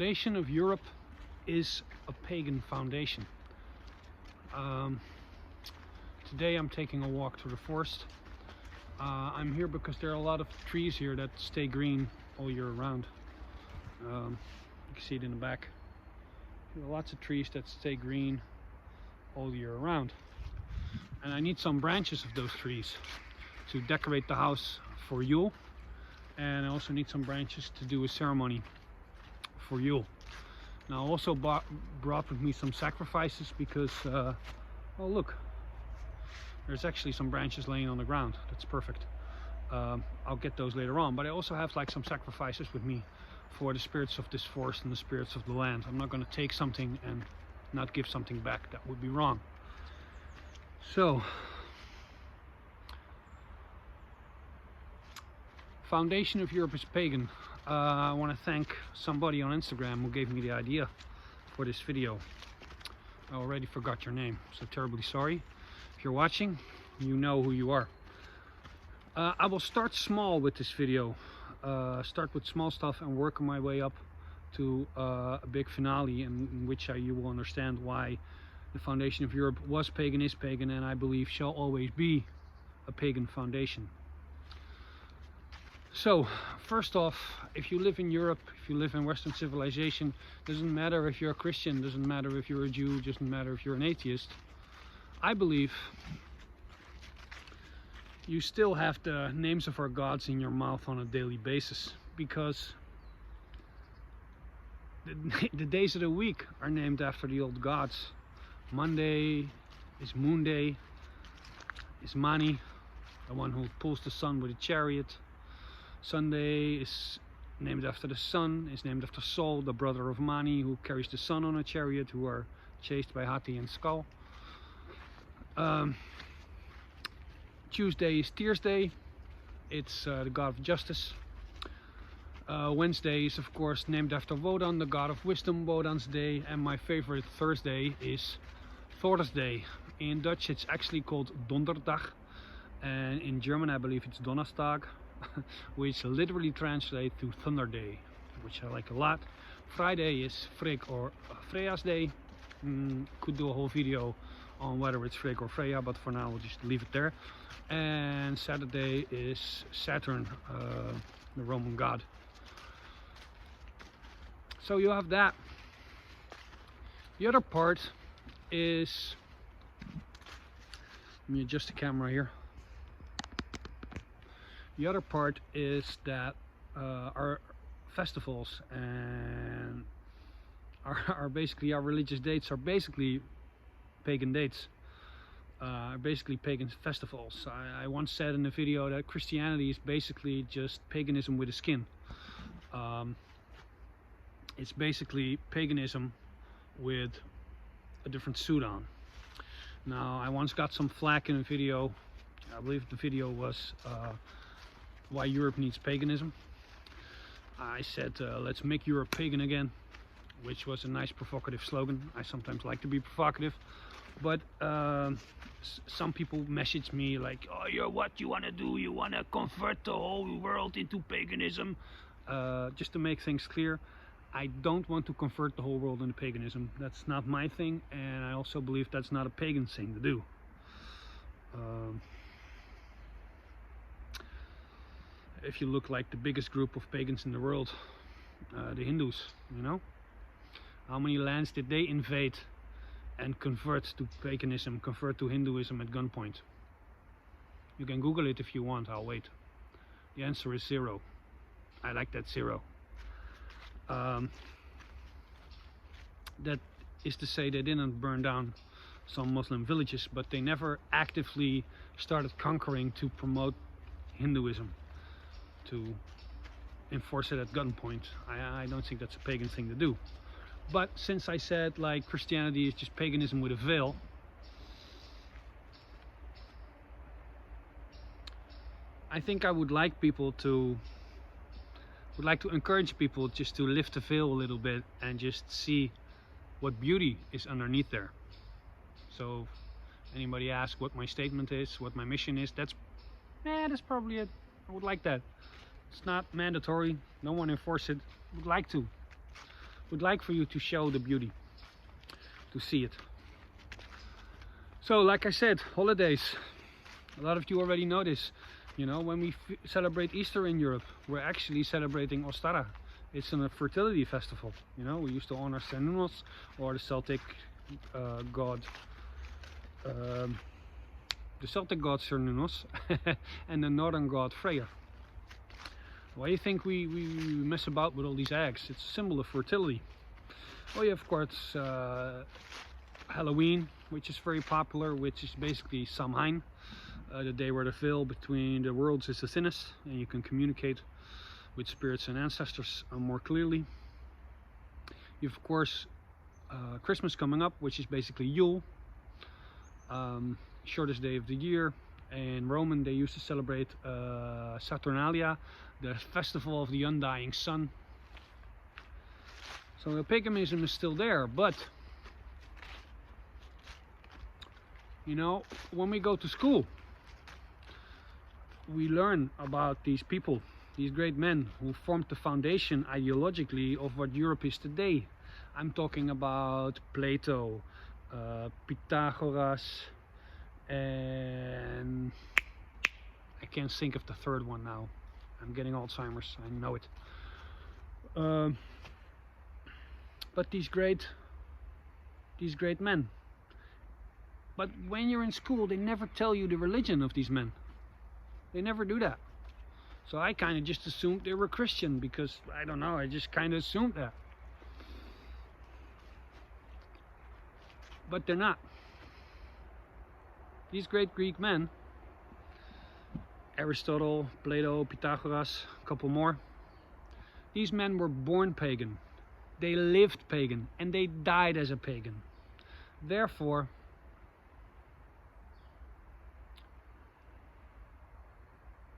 foundation of Europe is a pagan foundation. Today I'm taking a walk through the forest. I'm here because there are a lot of trees here that stay green all year round. You can see it in the back. There are lots of trees that stay green all year round. And I need some branches of those trees to decorate the house for Yule. And I also need some branches to do a ceremony for Yule. Now I also brought with me some sacrifices because, oh look, there's actually some branches laying on the ground. That's perfect. I'll get those later on, but I also have like some sacrifices with me for the spirits of this forest and the spirits of the land. I'm not going to take something and not give something back. That would be wrong. So, foundation of Europe is pagan. I want to thank somebody on Instagram who gave me the idea for this video. I already forgot your name, so terribly sorry. If you're watching, you know who you are. I will start small with this video. Start with small stuff and work my way up to a big finale in which you will understand why the foundation of Europe was pagan, is pagan, and I believe shall always be a pagan foundation. So, first off, if you live in Europe, if you live in Western civilization, doesn't matter if you're a Christian, doesn't matter if you're a Jew, doesn't matter if you're an atheist, I believe you still have the names of our gods in your mouth on a daily basis, because the days of the week are named after the old gods. Monday is Moon Day, is Mani, the one who pulls the sun with a chariot. Sunday is named after the sun, is named after Sol, the brother of Mani, who carries the sun on a chariot, who are chased by Hati and Skull. Tuesday is Thursday, it's the god of justice. Wednesday is of course named after Wodan, the god of wisdom, Wodan's day. And my favorite Thursday is Thursday. In Dutch it's actually called Donderdag, and in German I believe it's Donnerstag, which literally translates to Thunder Day, which I like a lot. Friday is Frigg or Freya's day. Could do a whole video on whether it's Frigg or Freya, but for now we'll just leave it there. And Saturday is Saturn, the Roman god. So you have that. The other part is, let me adjust the camera here. The other part is that our festivals and our religious dates are basically pagan dates, basically pagan festivals. I once said in a video that Christianity is basically just paganism with a skin. It's basically paganism with a different suit on. Now, I once got some flack in a video. I believe the video was why Europe needs paganism. I said let's make Europe pagan again, which was a nice provocative slogan. I sometimes like to be provocative, but some people message me like, oh, what you want to do, you want to convert the whole world into paganism. Just to make things clear, I don't want to convert the whole world into paganism. That's not my thing, and I also believe that's not a pagan thing to do. If you look like the biggest group of pagans in the world, the Hindus, you know, how many lands did they invade and convert to paganism, convert to Hinduism at gunpoint? You can Google it if you want, I'll wait. The answer is 0. I like that 0. That is to say, they didn't burn down some Muslim villages, but they never actively started conquering to promote Hinduism, to enforce it at gunpoint. I don't think that's a pagan thing to do. But since I said like Christianity is just paganism with a veil, I think I would like to encourage people just to lift the veil a little bit and just see what beauty is underneath there. So if anybody asks what my statement is, what my mission is, that's probably it. I would like that. It's not mandatory, no one enforce it. Would would like for you to show the beauty, to see it. So, like I said, holidays. A lot of you already know this. You know, when we celebrate Easter in Europe, we're actually celebrating Ostara. It's a fertility festival. You know, we used to honor Cernunnos, or the Celtic god. The Celtic god Cernunnos and the northern god Freya. Why do you think we mess about with all these eggs? It's a symbol of fertility. Oh yeah, of course, Halloween, which is very popular, which is basically Samhain, the day where the veil between the worlds is the thinnest, and you can communicate with spirits and ancestors more clearly. You have, of course, Christmas coming up, which is basically Yule, shortest day of the year. In Roman, they used to celebrate Saturnalia, the festival of the undying sun. So paganism is still there, but you know, when we go to school, we learn about these people, these great men who formed the foundation ideologically of what Europe is today. I'm talking about Plato, Pythagoras, and I can't think of the third one now. I'm getting Alzheimer's, I know it. But these great men. But when you're in school, they never tell you the religion of these men. They never do that. So I kind of just assumed they were Christian, because I don't know, I just kind of assumed that. But they're not. These great Greek men, Aristotle, Plato, Pythagoras, a couple more, these men were born pagan. They lived pagan, and they died as a pagan. Therefore,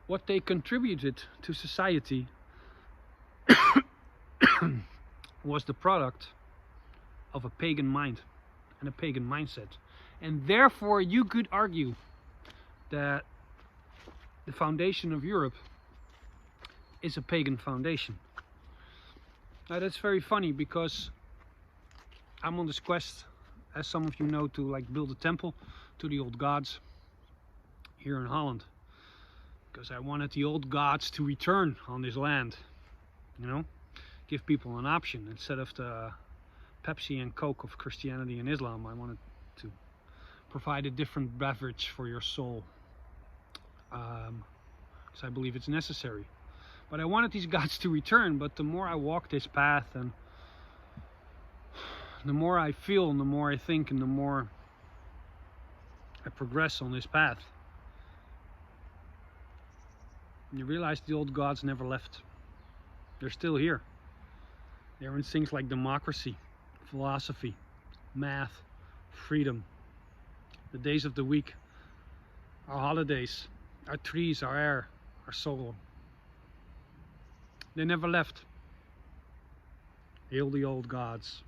what they contributed to society was the product of a pagan mind and a pagan mindset. And therefore, you could argue that the foundation of Europe is a pagan foundation. Now that's very funny, because I'm on this quest, as some of you know, to like build a temple to the old gods here in Holland, because I wanted the old gods to return on this land, you know, give people an option instead of the Pepsi and Coke of Christianity and Islam. I wanted to provide a different beverage for your soul, because I believe it's necessary. But I wanted these gods to return. But the more I walk this path, and the more I feel, and the more I think, and the more I progress on this path, you realize the old gods never left. They're still here. They're in things like democracy, philosophy, math, freedom, the days of the week, our holidays, our trees, our air, our soul. They never left. Hail the old gods.